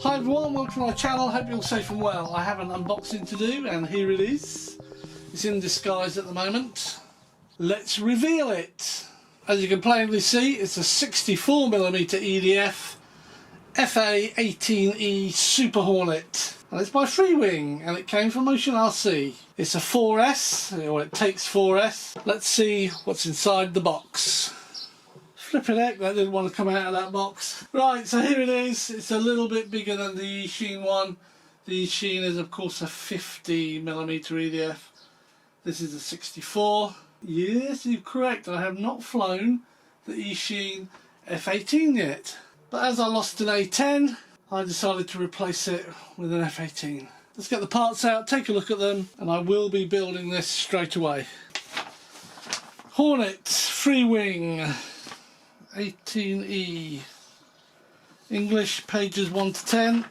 Hi everyone, welcome to my channel. Hope you're all safe and well. I have an unboxing to do and here it is. It's in disguise at the moment. Let's reveal it. As you can plainly see, it's a 64mm EDF FA-18E Super Hornet. And it's by Freewing and it came from Ocean RC. It's a 4S, or it takes 4S. Let's see what's inside the box. Flippin' heck, that didn't want to come out of that box. Right, so here it is. It's a little bit bigger than the Eachine one. The Eachine is of course a 50mm EDF. This is a 64. Yes, you're correct. I have not flown the Eachine F18 yet. But as I lost an A10, I decided to replace it with an F18. Let's get the parts out, take a look at them, and I will be building this straight away. Hornet, Freewing, 18E, English, pages 1 to 10.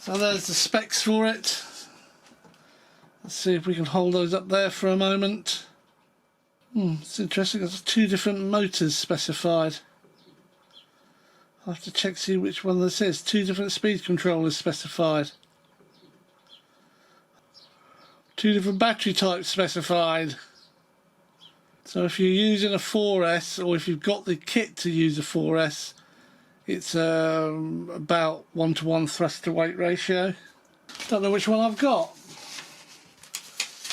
So there's the specs for it. Let's see if we can hold those up there for a moment. It's interesting, there's 2 different motors specified. I'll have to check, see which one this is. 2 different speed controllers specified. 2 different battery types specified. So if you're using a 4S, or if you've got the kit to use a 4S, it's about 1-to-1 thrust to weight ratio. Don't know which one I've got.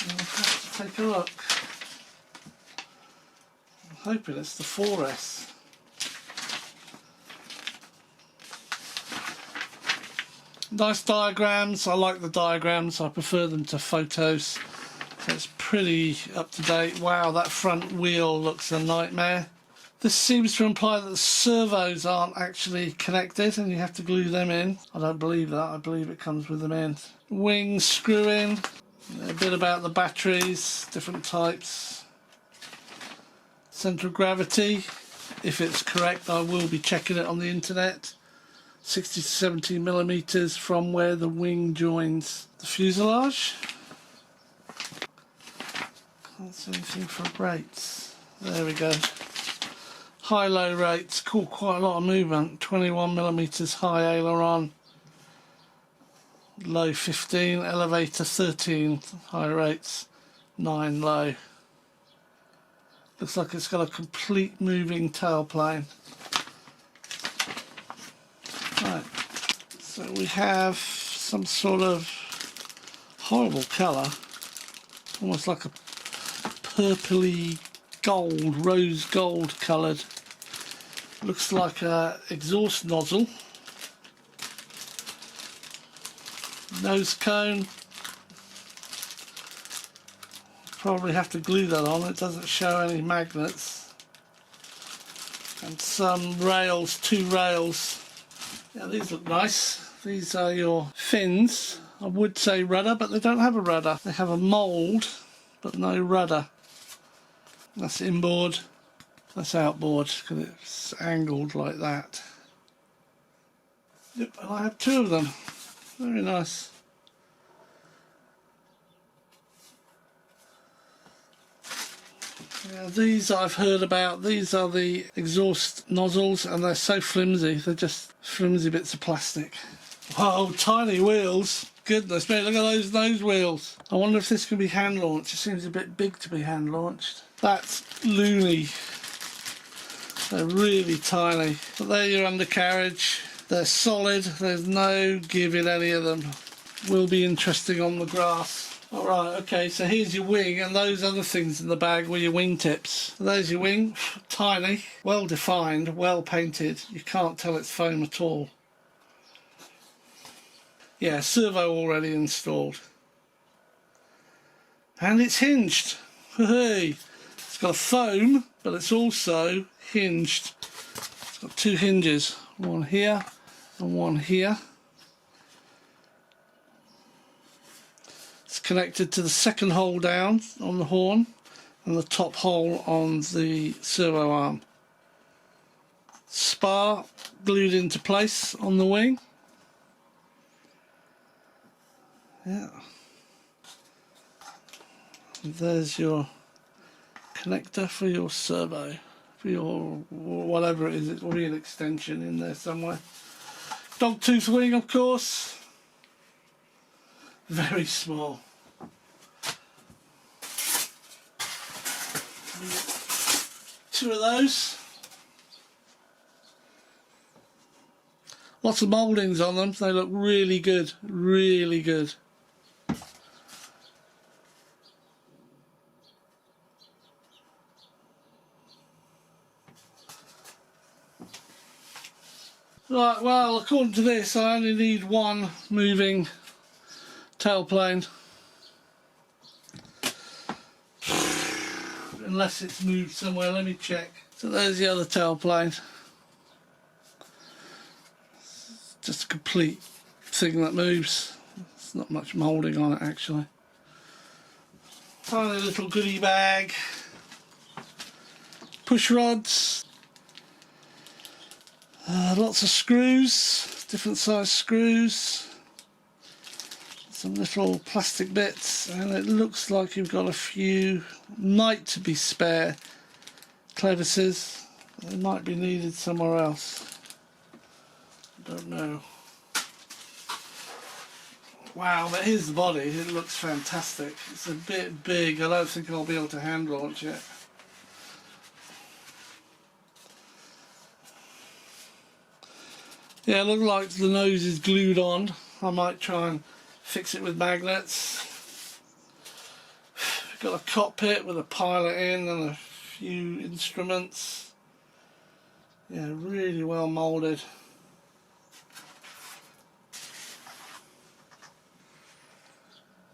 I'll have to take a look. I'm hoping it's the 4S. Nice diagrams. I like the diagrams. I prefer them to photos. So it's pretty up to date. Wow, that front wheel looks a nightmare. This seems to imply that the servos aren't actually connected and you have to glue them in. I don't believe that. I believe it comes with them in. Wings screw in. A bit about the batteries, different types. Centre of gravity, if it's correct, I will be checking it on the internet. 60 to 70 millimeters from where the wing joins the fuselage. Can't see anything for rates. There we go. High-low rates. Cool, quite a lot of movement. 21 millimeters high aileron. Low 15, elevator 13, high rates 9 low. Looks like it's got a complete moving tailplane. Right, so we have some sort of horrible colour, almost like a purpley gold, rose gold coloured. Looks like a exhaust nozzle. Nose cone. Probably have to glue that on, it doesn't show any magnets. And some rails, 2 rails. Yeah, these look nice. These are your fins. I would say rudder, but they don't have a rudder. They have a mould, but no rudder. That's inboard, that's outboard, because it's angled like that. Yep, and I have 2 of them. Very nice. Yeah, these I've heard about. These are the exhaust nozzles and they're so flimsy. They're just flimsy bits of plastic. Whoa, tiny wheels. Goodness me, look at those wheels. I wonder if this can be hand launched. It seems a bit big to be hand launched. That's loony. They're really tiny. But they're your undercarriage. They're solid. There's no give in any of them. Will be interesting on the grass. Alright, okay, so here's your wing, and those other things in the bag were your wing tips. There's your wing, tiny, well defined, well painted. You can't tell it's foam at all. Yeah, servo already installed. And it's hinged. Hey, it's got a foam, but it's also hinged. It's got 2 hinges, one here and one here. It's connected to the second hole down on the horn and the top hole on the servo arm. Spar glued into place on the wing. Yeah. And there's your connector for your servo. for your whatever it is. It will be an extension in there somewhere. Dogtooth wing, of course. Very small. Two of those. Lots of mouldings on them. They look really good. Really good. Right, well, according to this, I only need one moving tailplane. Unless it's moved somewhere, let me check. So there's the other tailplane. Just a complete thing that moves. There's not much moulding on it actually. Tiny little goodie bag. Push rods. Lots of screws, different size screws. Some little plastic bits, and it looks like you've got a few, might to be spare clevises. They might be needed somewhere else. Don't know. Wow, but here's the body. It looks fantastic. It's a bit big. I don't think I'll be able to hand launch it. Yeah, it looks like the nose is glued on. I might try and fix it with magnets. Got a cockpit with a pilot in and a few instruments. Yeah, really well moulded.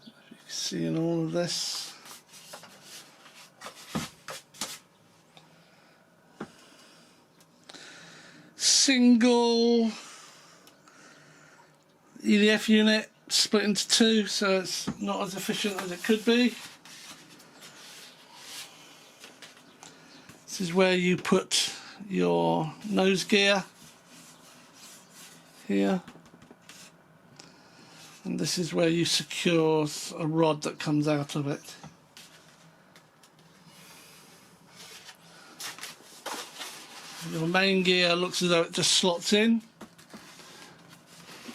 You can see in all of this. Single EDF unit split into two, so it's not as efficient as it could be. This is where you put your nose gear here, and this is where you secure a rod that comes out of it. Your main gear looks as though it just slots in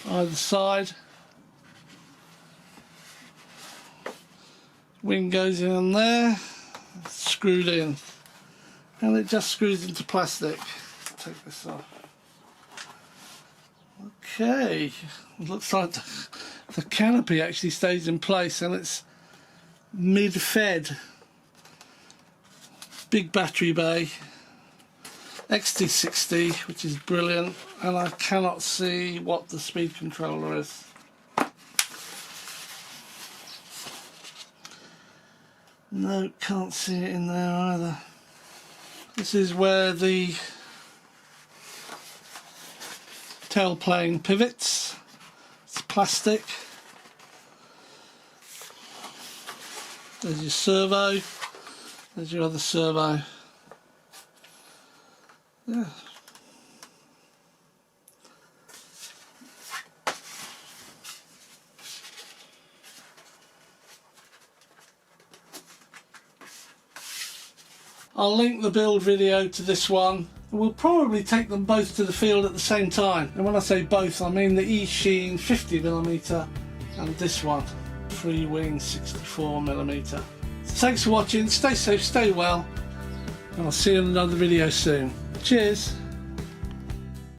either side. Wing goes in there, screwed in, and it just screws into plastic. Take this off. Okay, looks like the canopy actually stays in place, and it's mid-fed. Big battery bay. XT60, which is brilliant, and I cannot see what the speed controller is. No, can't see it in there either. This is where the tailplane pivots. It's plastic. There's your servo. There's your other servo. Yeah. I'll link the build video to this one. We'll probably take them both to the field at the same time. And when I say both, I mean the E-Sheen 50mm and this one, free wing 64mm. So thanks for watching, stay safe, stay well, and I'll see you in another video soon. Cheers!